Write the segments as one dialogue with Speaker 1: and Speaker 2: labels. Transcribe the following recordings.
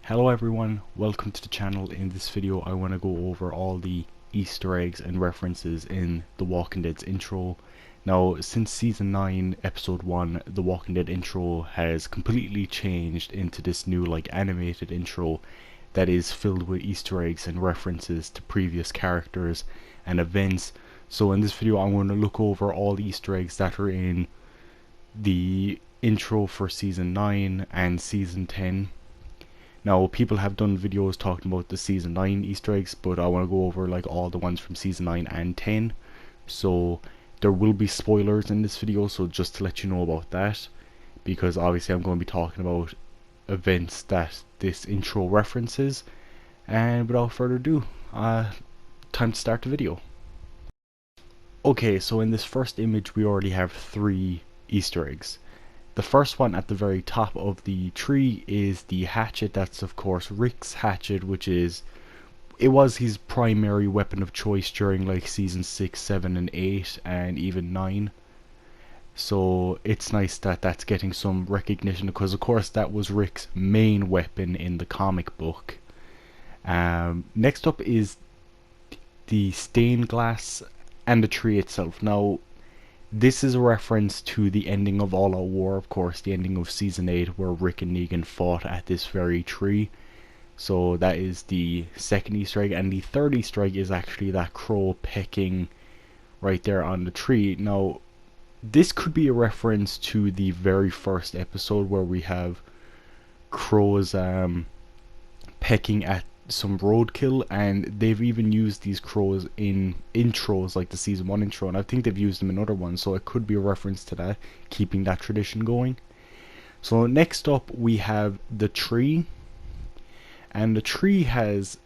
Speaker 1: Hello everyone, welcome to the channel. In this video I want to go over all the Easter eggs and references in The Walking Dead's intro. Now since season 9 episode 1, The Walking Dead intro has completely changed into this new animated intro that is filled with Easter eggs and references to previous characters and events. So in this video I'm going to look over all the Easter eggs that are in the intro for season 9 and season 10. Now, people have done videos talking about the season 9 Easter eggs, but I want to go over all the ones from season 9 and 10. So there will be spoilers in this video, so just to let you know about that, because obviously I'm going to be talking about events that this intro references. And without further ado, time to start the video. Okay, so in this first image we already have 3 Easter eggs. The first one at the very top of the tree is the hatchet. That's of course Rick's hatchet, it was his primary weapon of choice during season 6, 7 and 8 and even 9. So it's nice that that's getting some recognition, because of course that was Rick's main weapon in the comic book. Next up is the stained glass and the tree itself. Now this is a reference to the ending of All Out War, of course, the ending of season 8, where Rick and Negan fought at this very tree. So that is the second Easter egg, and the third Easter egg is actually that crow pecking right there on the tree. Now, this could be a reference to the very first episode where we have crows pecking at some roadkill, and they've even used these crows in intros like the season 1 intro, and I think they've used them in other ones, so it could be a reference to that, keeping that tradition going. So next up we have the tree, and the tree has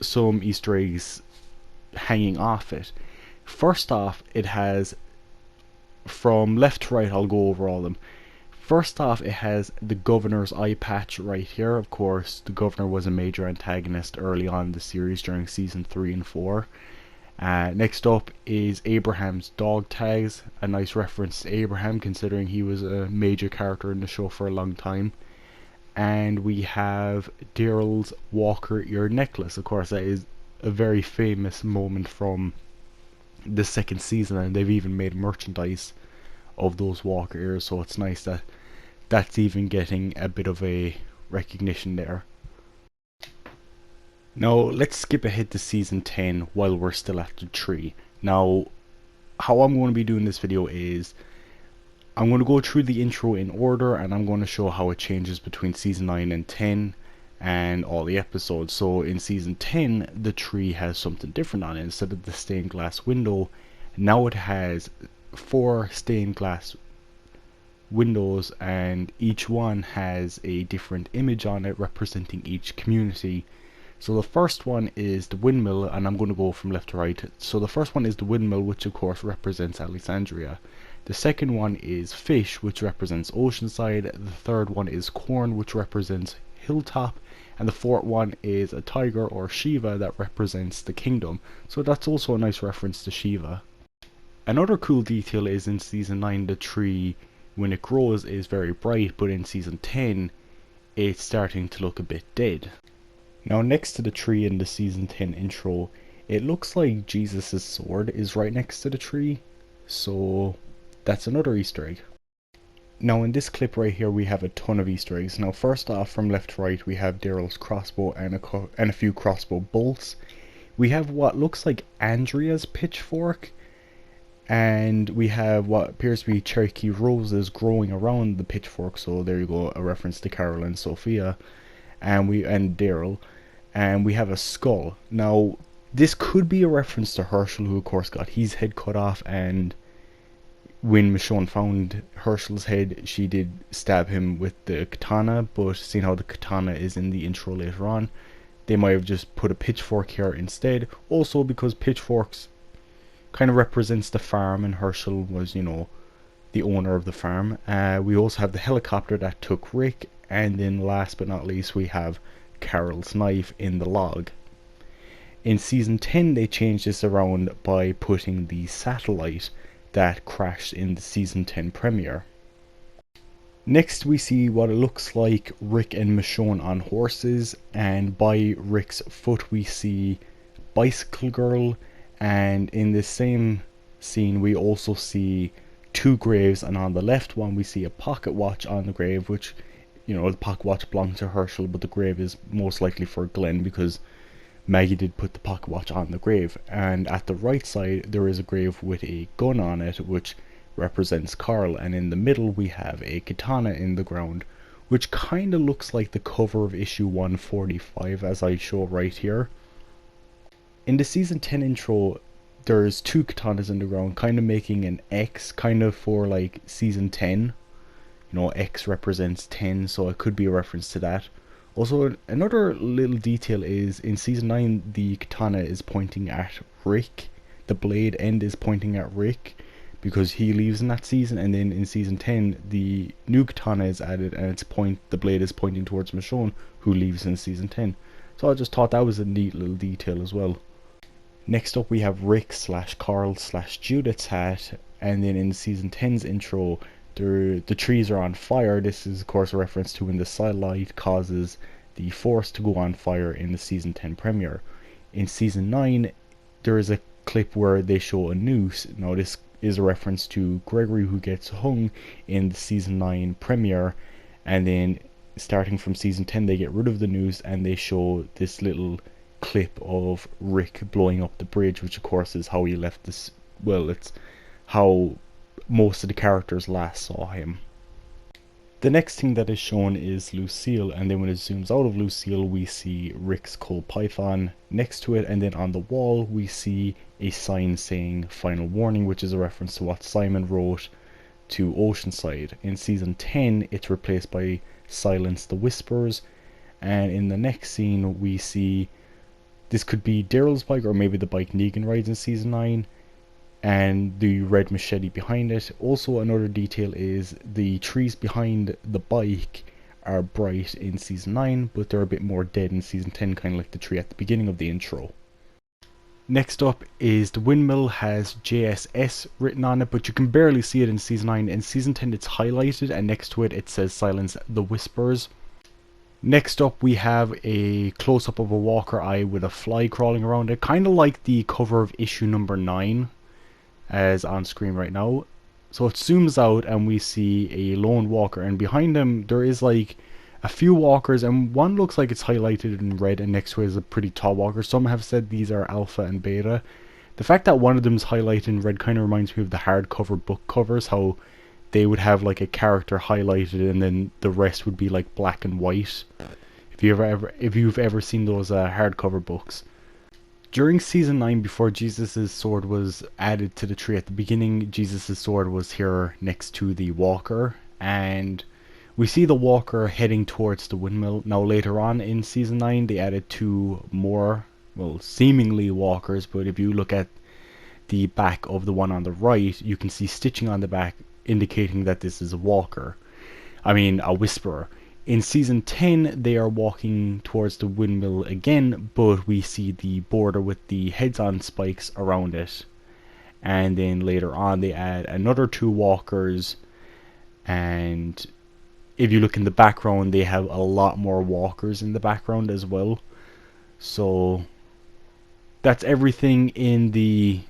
Speaker 1: some Easter eggs hanging off it. First off, it has, from left to right, I'll go over all of them. First off, it has the governor's eye patch right here. Of course, the governor was a major antagonist early on in the series during season 3 and 4. Next up is Abraham's dog tags, a nice reference to Abraham considering he was a major character in the show for a long time. And we have Daryl's walker ear necklace. Of course, that is a very famous moment from the second season, and they've even made merchandise of those walker ears, so it's nice that that's even getting a bit of a recognition there. Now let's skip ahead to season 10 while we're still at the tree. Now how I'm going to be doing this video is I'm going to go through the intro in order, and I'm going to show how it changes between season 9 and 10 and all the episodes. So in season 10 the tree has something different on it. Instead of the stained glass window, now it has 4 stained glass windows, and each one has a different image on it representing each community. So the first one is the windmill, and I'm going to go from left to right. So the first one is the windmill, which of course represents Alexandria. The second one is fish, which represents Oceanside. The third one is corn, which represents Hilltop. And the fourth one is a tiger, or Shiva, that represents the kingdom. So that's also a nice reference to Shiva. Another cool detail is in season 9 the tree, when it grows, is very bright, but in season 10 it's starting to look a bit dead. Now next to the tree in the season 10 intro, it looks like Jesus' sword is right next to the tree, so that's another Easter egg. Now in this clip right here we have a ton of Easter eggs. Now first off, from left to right we have Daryl's crossbow and a few crossbow bolts. We have what looks like Andrea's pitchfork, and we have what appears to be Cherokee roses growing around the pitchfork, so there you go, a reference to Carol and Sophia and Daryl. And we have a skull. Now this could be a reference to Herschel, who of course got his head cut off, and when Michonne found Herschel's head she did stab him with the katana, but seeing how the katana is in the intro later on, they might have just put a pitchfork here instead. Also because pitchforks kind of represents the farm, and Herschel was, the owner of the farm. We also have the helicopter that took Rick, and then last but not least we have Carol's knife in the log. In season 10 they changed this around by putting the satellite that crashed in the season 10 premiere. Next we see what it looks like Rick and Michonne on horses, and by Rick's foot we see Bicycle Girl, and in the same scene we also see two graves, and on the left one we see a pocket watch on the grave, which, you know, the pocket watch belonged to Herschel, but the grave is most likely for Glenn because Maggie did put the pocket watch on the grave. And at the right side there is a grave with a gun on it, which represents Carl, and in the middle we have a katana in the ground, which kind of looks like the cover of issue 145 as I show right here. In the season 10 intro there's two katanas in the ground, kind of making an X, kind of for like season 10. You know, X represents 10, so it could be a reference to that. Also, another little detail is in season 9 the katana is pointing at Rick. The blade end is pointing at Rick because he leaves in that season, and then in season 10 the new katana is added and the blade is pointing towards Michonne, who leaves in season 10. So I just thought that was a neat little detail as well. Next up we have Rick slash Carl slash Judith's hat, and then in season 10's intro the trees are on fire. This is of course a reference to when the satellite causes the forest to go on fire in the season 10 premiere. In season 9 there is a clip where they show a noose. Now this is a reference to Gregory, who gets hung in the season 9 premiere, and then starting from season 10 they get rid of the noose and they show this little clip of Rick blowing up the bridge, which of course is how he left this, well, it's how most of the characters last saw him. The next thing that is shown is Lucille, and then when it zooms out of Lucille we see Rick's coal python next to it, and then on the wall we see a sign saying final warning, which is a reference to what Simon wrote to Oceanside. In season 10 it's replaced by Silence the Whispers, and in the next scene we see, this could be Daryl's bike or maybe the bike Negan rides in season 9, and the red machete behind it. Also another detail is the trees behind the bike are bright in season 9, but they're a bit more dead in season 10, kind of like the tree at the beginning of the intro. Next up is the windmill has JSS written on it, but you can barely see it in season 9. In season 10 it's highlighted, and next to it it says Silence the Whispers. Next up we have a close-up of a walker eye with a fly crawling around it, kind of like the cover of issue number 9 as on screen right now. So it zooms out and we see a lone walker, and behind him there is like a few walkers, and one looks like it's highlighted in red, and next to it is a pretty tall walker. Some have said these are alpha and beta. The fact that one of them is highlighted in red kind of reminds me of the hardcover book covers, how they would have like a character highlighted and then the rest would be like black and white. If you've ever seen those hardcover books. During season 9, before Jesus' sword was added to the tree at the beginning, Jesus' sword was here next to the walker, and we see the walker heading towards the windmill. Now later on in season 9 they added two more, well, seemingly walkers, but if you look at the back of the one on the right you can see stitching on the back indicating that this is a walker. I mean a whisperer. In season 10 they are walking towards the windmill again, but we see the border with the heads on spikes around it, and then later on they add another two walkers, and if you look in the background they have a lot more walkers in the background as well. So that's everything in the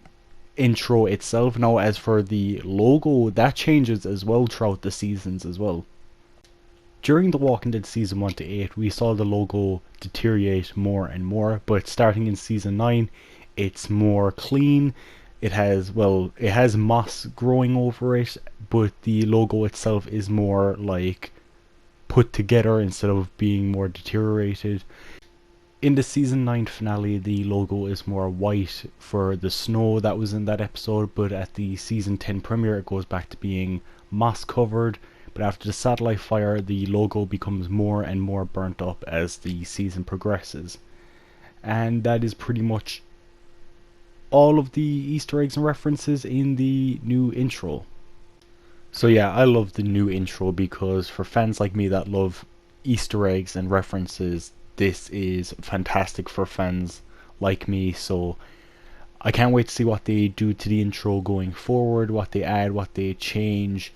Speaker 1: intro itself. Now as for the logo, that changes as well throughout the seasons as well. During The Walking Dead season 1 to 8 we saw the logo deteriorate more and more, but starting in season 9 it's more clean. It has moss growing over it, but the logo itself is more like put together instead of being more deteriorated. In the season 9 finale the logo is more white for the snow that was in that episode, but at the season 10 premiere it goes back to being moss covered. But after the satellite fire the logo becomes more and more burnt up as the season progresses. And that is pretty much all of the Easter eggs and references in the new intro. So yeah, I love the new intro because for fans like me that love Easter eggs and references, this is fantastic for fans like me. So I can't wait to see what they do to the intro going forward, what they add, what they change.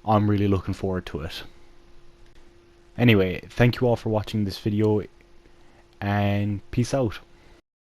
Speaker 1: I'm really looking forward to it. Anyway, thank you all for watching this video, and peace out.